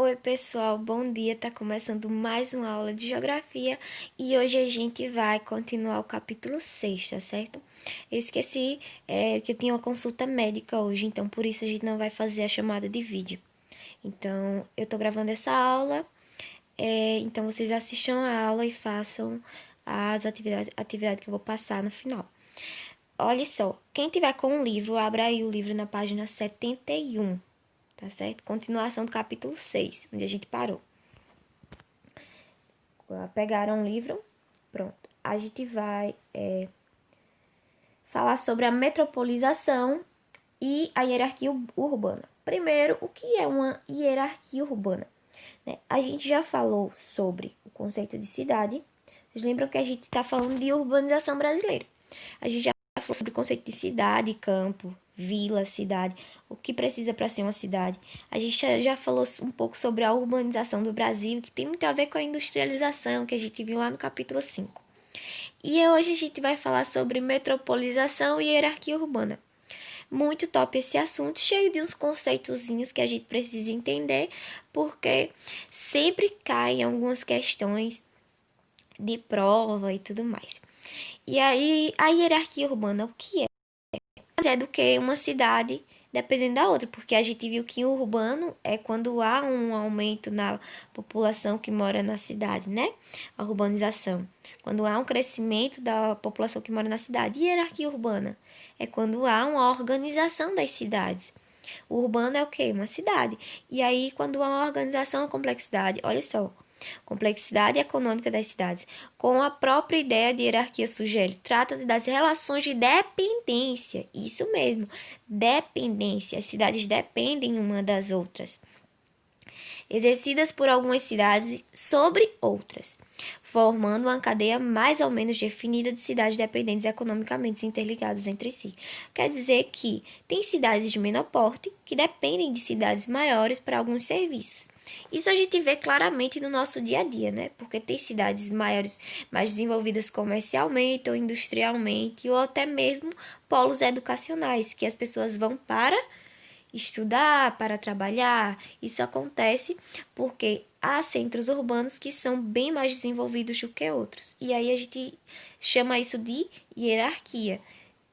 Oi, pessoal, bom dia. Tá começando mais uma aula de geografia e hoje a gente vai continuar o capítulo 6, tá certo? Eu esqueci que eu tinha uma consulta médica hoje, então por isso a gente não vai fazer a chamada de vídeo. Então, eu tô gravando essa aula, então vocês assistam a aula e façam as atividades que eu vou passar no final. Olha só, quem tiver com o livro, abra aí o livro na página 71. Tá certo? Continuação do capítulo 6, onde a gente parou. Pegaram o livro, pronto. A gente vai falar sobre a metropolização e a hierarquia urbana. Primeiro, o que é uma hierarquia urbana? A gente já falou sobre o conceito de cidade. Vocês lembram que a gente está falando de urbanização brasileira. A gente já falou sobre o conceito de cidade, campo, vila, cidade, o que precisa para ser uma cidade. A gente já falou um pouco sobre a urbanização do Brasil, que tem muito a ver com a industrialização, que a gente viu lá no capítulo 5. E hoje a gente vai falar sobre metropolização e hierarquia urbana. Muito top esse assunto, cheio de uns conceitozinhos que a gente precisa entender, porque sempre caem algumas questões de prova e tudo mais. E aí, a hierarquia urbana, o que é? É do que uma cidade dependendo da outra, porque a gente viu que o urbano é quando há um aumento na população que mora na cidade, né? A urbanização. Quando há um crescimento da população que mora na cidade. E hierarquia urbana é quando há uma organização das cidades. O urbano é o quê? Uma cidade. E aí, quando há uma organização, a complexidade, olha só, complexidade econômica das cidades, com a própria ideia de hierarquia sugere, trata das relações de dependência, isso mesmo, dependência, as cidades dependem uma das outras, exercidas por algumas cidades sobre outras, formando uma cadeia mais ou menos definida de cidades dependentes economicamente interligadas entre si. Quer dizer que tem cidades de menor porte que dependem de cidades maiores para alguns serviços. Isso a gente vê claramente no nosso dia a dia, né? Porque tem cidades maiores, mais desenvolvidas comercialmente ou industrialmente, ou até mesmo polos educacionais, que as pessoas vão para estudar, para trabalhar. Isso acontece porque há centros urbanos que são bem mais desenvolvidos do que outros. E aí a gente chama isso de hierarquia,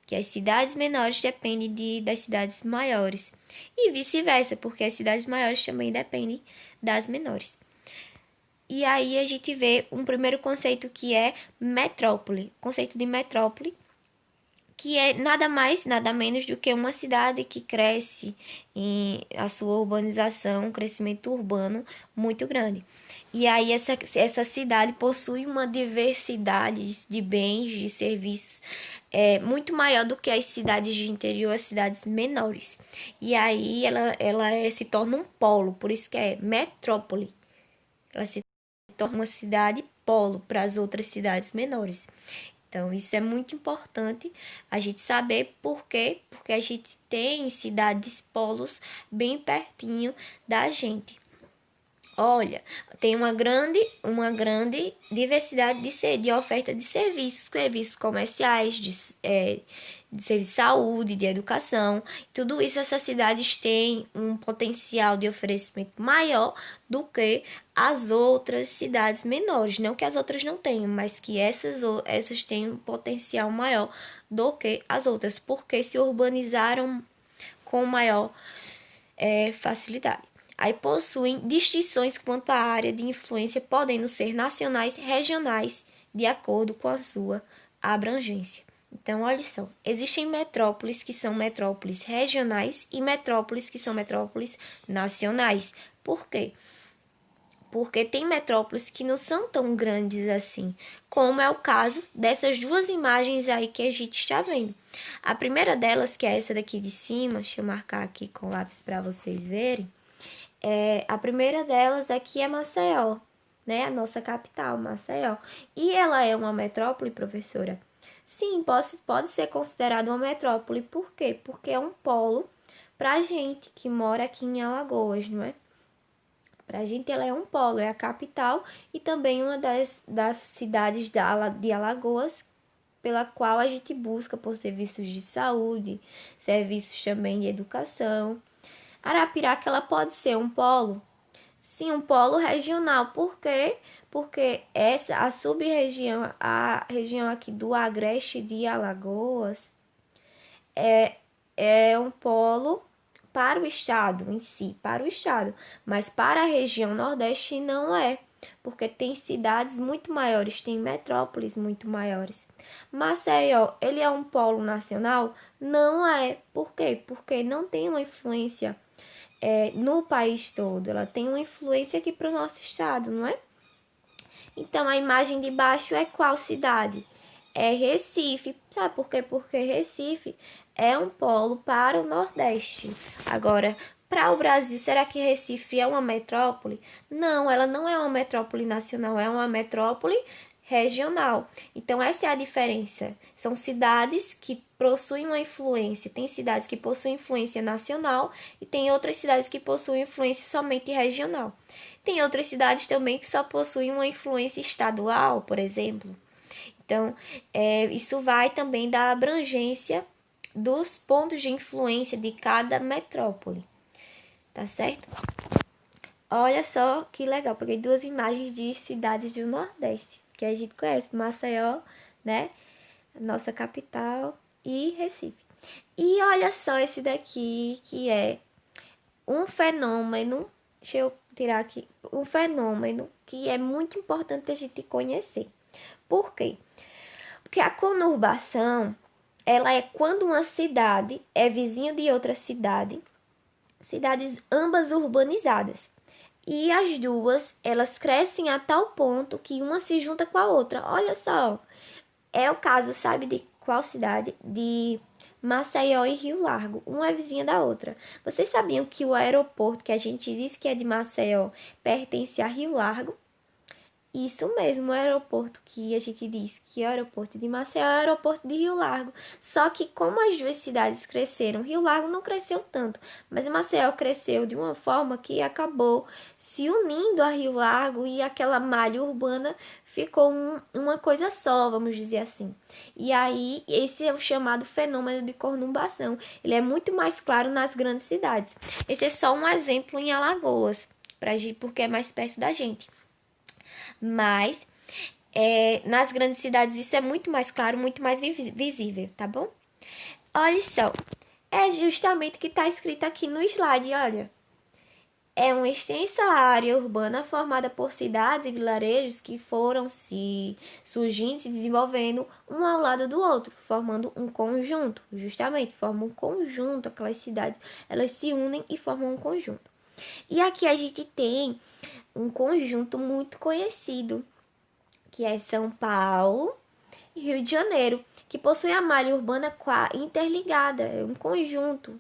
que as cidades menores dependem das cidades maiores. E vice-versa, porque as cidades maiores também dependem das menores. E aí a gente vê um primeiro conceito que é metrópole. O conceito de metrópole, que é nada mais, nada menos do que uma cidade que cresce em a sua urbanização, um crescimento urbano muito grande. E aí essa cidade possui uma diversidade de bens, de serviços muito maior do que as cidades de interior, as cidades menores. E aí ela se torna um polo, por isso que é metrópole. Ela se torna uma cidade polo para as outras cidades menores. Então, isso é muito importante a gente saber por quê, porque a gente tem cidades polos bem pertinho da gente. Olha, tem uma grande diversidade de oferta de serviços comerciais, de serviço de saúde, de educação. Tudo isso, essas cidades têm um potencial de oferecimento maior do que as outras cidades menores. Não que as outras não tenham, mas que essas têm um potencial maior do que as outras, porque se urbanizaram com maior facilidade. Aí possuem distinções quanto à área de influência, podendo ser nacionais, regionais, de acordo com a sua abrangência. Então, olha só, existem metrópoles que são metrópoles regionais e metrópoles que são metrópoles nacionais. Por quê? Porque tem metrópoles que não são tão grandes assim, como é o caso dessas duas imagens aí que a gente está vendo. A primeira delas, que é essa daqui de cima, deixa eu marcar aqui com lápis para vocês verem. A primeira delas aqui é Maceió, né? A nossa capital, Maceió. E ela é uma metrópole, professora? Sim, pode ser considerada uma metrópole. Por quê? Porque é um polo pra gente que mora aqui em Alagoas, não é? Pra gente ela é um polo, é a capital e também uma das cidades de Alagoas, pela qual a gente busca por serviços de saúde, serviços também de educação. Arapiraca, ela pode ser um polo? Sim, um polo regional. Por quê? Porque a sub-região, a região aqui do Agreste de Alagoas, é um polo para o estado em si, para o estado, mas para a região Nordeste não é, porque tem cidades muito maiores, tem metrópoles muito maiores. Maceió, ele é um polo nacional? Não é. Por quê? Porque não tem uma influência no país todo, ela tem uma influência aqui para o nosso estado, não é? Então, a imagem de baixo é qual cidade? É Recife. Sabe por quê? Porque Recife é um polo para o Nordeste. Agora, para o Brasil, será que Recife é uma metrópole? Não, ela não é uma metrópole nacional, é uma metrópole regional. Então, essa é a diferença. São cidades que possuem uma influência. Tem cidades que possuem influência nacional e tem outras cidades que possuem influência somente regional. Tem outras cidades também que só possuem uma influência estadual, por exemplo. Então, isso vai também da abrangência dos pontos de influência de cada metrópole. Tá certo? Olha só que legal, peguei duas imagens de cidades do Nordeste, que a gente conhece, Maceió, né? Nossa capital, e Recife. E olha só esse daqui, que é um fenômeno, deixa eu tirar aqui, um fenômeno que é muito importante a gente conhecer. Por quê? Porque a conurbação, ela é quando uma cidade é vizinha de outra cidade, cidades ambas urbanizadas. E as duas, elas crescem a tal ponto que uma se junta com a outra. Olha só, é o caso, sabe de qual cidade? De Maceió e Rio Largo. Uma é vizinha da outra. Vocês sabiam que o aeroporto que a gente diz que é de Maceió pertence a Rio Largo? Isso mesmo, o aeroporto que a gente diz que é o aeroporto de Maceió é o aeroporto de Rio Largo. Só que como as duas cidades cresceram, Rio Largo não cresceu tanto, mas Maceió cresceu de uma forma que acabou se unindo a Rio Largo e aquela malha urbana ficou uma coisa só, vamos dizer assim. E aí, esse é o chamado fenômeno de conurbação. Ele é muito mais claro nas grandes cidades. Esse é só um exemplo em Alagoas, porque é mais perto da gente. Mas nas grandes cidades isso é muito mais claro, muito mais visível, tá bom? Olha só, é justamente o que está escrito aqui no slide, olha. É uma extensa área urbana formada por cidades e vilarejos que foram se surgindo, se desenvolvendo um ao lado do outro, formando um conjunto. Justamente, formam um conjunto, aquelas cidades, elas se unem e formam um conjunto. E aqui a gente tem um conjunto muito conhecido, que é São Paulo e Rio de Janeiro, que possui a malha urbana interligada, é um conjunto.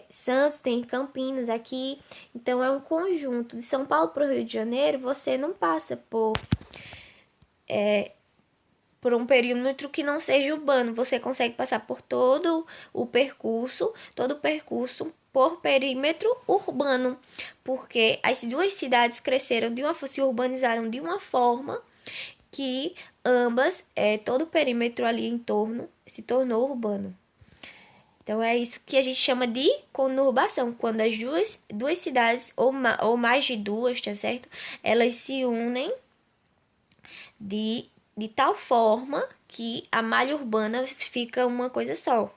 Santos tem Campinas aqui, então é um conjunto. De São Paulo para o Rio de Janeiro, você não passa por um perímetro que não seja urbano, você consegue passar por todo o percurso por perímetro urbano, porque as duas cidades cresceram se urbanizaram de uma forma que ambas, todo o perímetro ali em torno se tornou urbano. Então é isso que a gente chama de conurbação, quando as duas cidades, ou mais de duas, tá certo? Elas se unem de tal forma que a malha urbana fica uma coisa só.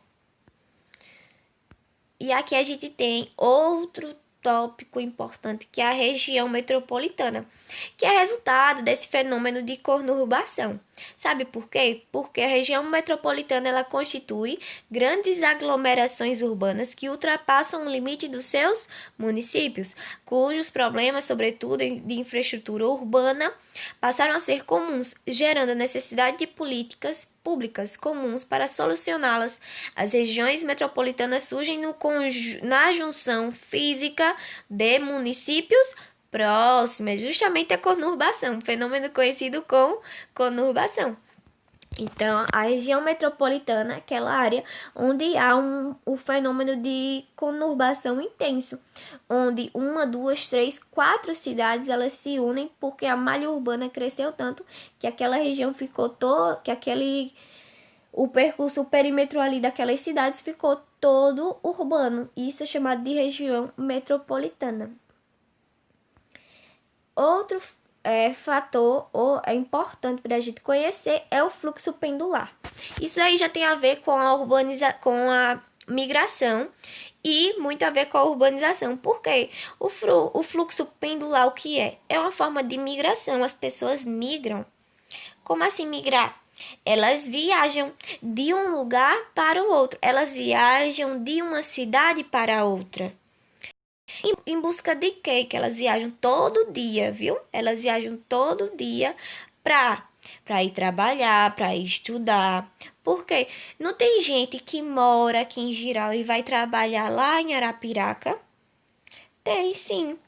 E aqui a gente tem outro tópico importante, que é a região metropolitana, que é resultado desse fenômeno de conurbação. Sabe por quê? Porque a região metropolitana ela constitui grandes aglomerações urbanas que ultrapassam o limite dos seus municípios, cujos problemas, sobretudo de infraestrutura urbana, passaram a ser comuns, gerando a necessidade de políticas públicas comuns para solucioná-las. As regiões metropolitanas surgem na junção física de municípios próximos, justamente a conurbação, um fenômeno conhecido como conurbação. Então, a região metropolitana é aquela área onde há o fenômeno de conurbação intenso, onde uma, duas, três, quatro cidades elas se unem porque a malha urbana cresceu tanto que aquela região ficou o percurso, o perímetro ali daquelas cidades ficou todo urbano. Isso é chamado de região metropolitana. Outro fator é importante para a gente conhecer é o fluxo pendular. Isso aí já tem a ver com com a migração e muito a ver com a urbanização. Por quê? O fluxo pendular, o que é? É uma forma de migração. As pessoas migram. Como assim migrar? Elas viajam de um lugar para o outro. Elas viajam de uma cidade para outra. Em busca de quê? Que elas viajam todo dia, viu? Elas viajam todo dia para ir trabalhar, para ir estudar. Por quê? Não tem gente que mora aqui em Giral e vai trabalhar lá em Arapiraca? Tem sim.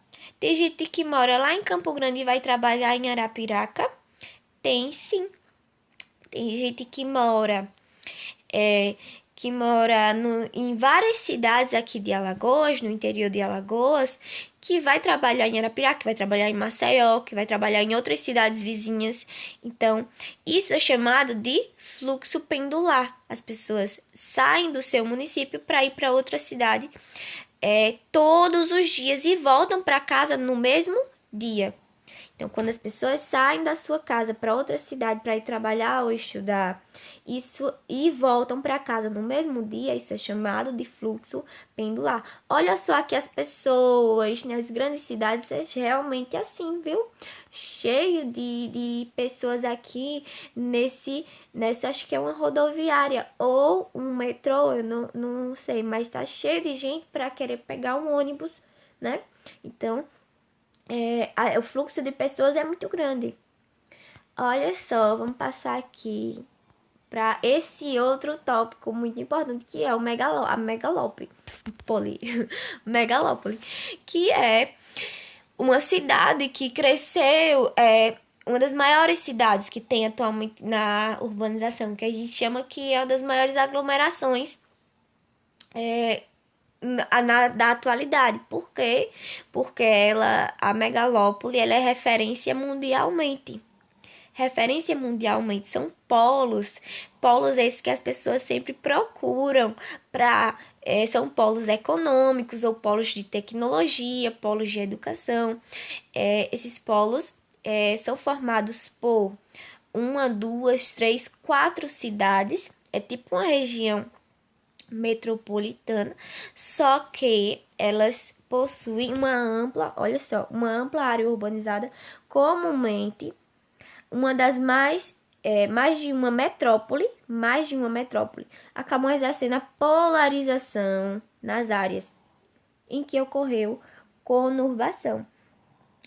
Tem gente que mora lá em Campo Grande e vai trabalhar em Arapiraca? Tem sim. Tem gente que mora em várias cidades aqui de Alagoas, no interior de Alagoas, que vai trabalhar em Arapiraca, que vai trabalhar em Maceió, que vai trabalhar em outras cidades vizinhas. Então, isso é chamado de fluxo pendular. As pessoas saem do seu município para ir para outra cidade todos os dias e voltam para casa no mesmo dia. Então, quando as pessoas saem da sua casa para outra cidade para ir trabalhar ou estudar, isso e voltam para casa no mesmo dia, isso é chamado de fluxo pendular. Olha só que as pessoas nas grandes cidades é realmente assim, viu? Cheio de pessoas aqui nessa acho que é uma rodoviária ou um metrô, eu não sei, mas tá cheio de gente para querer pegar um ônibus, né? Então, o fluxo de pessoas é muito grande. Olha só, vamos passar aqui para esse outro tópico muito importante que é a megalópole, megalópole, que é uma cidade que cresceu, uma das maiores cidades que tem atualmente na urbanização, que a gente chama que é uma das maiores aglomerações da atualidade. Por quê? Porque a megalópole, ela é referência mundialmente. Referência mundialmente são polos esses que as pessoas sempre procuram são polos econômicos ou polos de tecnologia, polos de educação. Esses polos são formados por uma, duas, três, quatro cidades. É tipo uma região metropolitana, só que elas possuem olha só, uma ampla área urbanizada, comumente uma das mais de uma metrópole, acabam exercendo a polarização nas áreas em que ocorreu conurbação.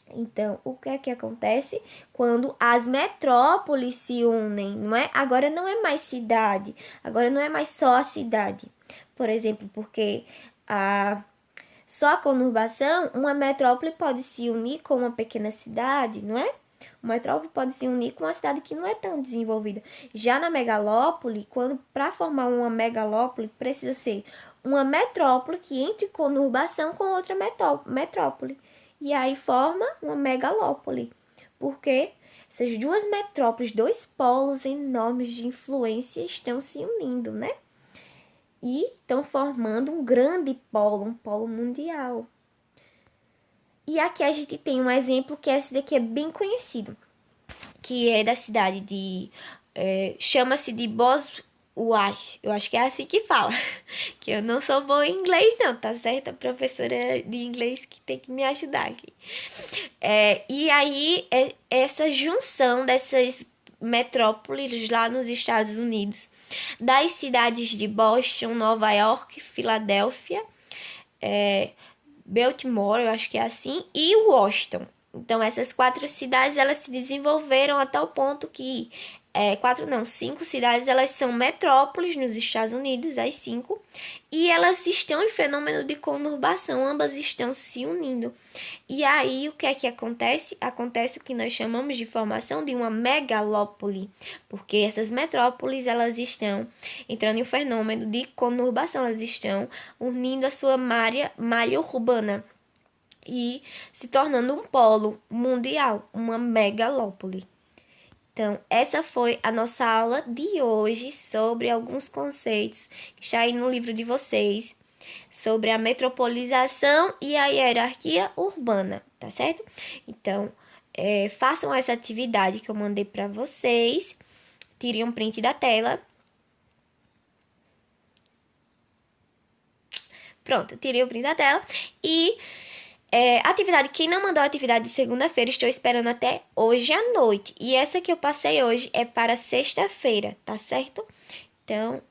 Então, o que é que acontece quando as metrópoles se unem, não é? Agora não é mais cidade, agora não é mais só a cidade. Por exemplo, porque só a conurbação, uma metrópole pode se unir com uma pequena cidade, não é? Uma metrópole pode se unir com uma cidade que não é tão desenvolvida. Já na megalópole, para formar uma megalópole, precisa ser uma metrópole que entre conurbação com outra metrópole. E aí forma uma megalópole. Porque essas duas metrópoles, dois polos enormes de influência estão se unindo, né? E estão formando um grande polo, um polo mundial. E aqui a gente tem um exemplo que esse daqui é bem conhecido, que é da cidade de... chama-se de Boswaj. Eu acho que é assim que fala. Que eu não sou boa em inglês não, tá certo? A professora de inglês que tem que me ajudar aqui. E aí, essa junção dessas metrópoles lá nos Estados Unidos, das cidades de Boston, Nova York, Filadélfia, Baltimore, eu acho que é assim, e Washington. Então, essas quatro cidades, elas se desenvolveram até o ponto que... cinco cidades, elas são metrópoles nos Estados Unidos, as cinco, e elas estão em fenômeno de conurbação, ambas estão se unindo. E aí, o que é que acontece? Acontece o que nós chamamos de formação de uma megalópole, porque essas metrópoles, elas estão entrando em um fenômeno de conurbação, elas estão unindo a sua malha urbana e se tornando um polo mundial, uma megalópole. Então, essa foi a nossa aula de hoje sobre alguns conceitos que está aí no livro de vocês. sobre a metropolização e a hierarquia urbana, tá certo? Então, façam essa atividade que eu mandei para vocês, tirem um print da tela. Pronto, tirei o print da tela. E atividade, quem não mandou a atividade de segunda-feira, estou esperando até hoje à noite. E essa que eu passei hoje é para sexta-feira, tá certo? Então,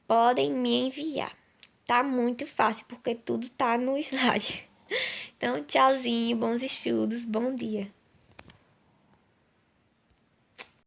podem me enviar. Tá muito fácil, porque tudo tá no slide. Então, tchauzinho, bons estudos, bom dia.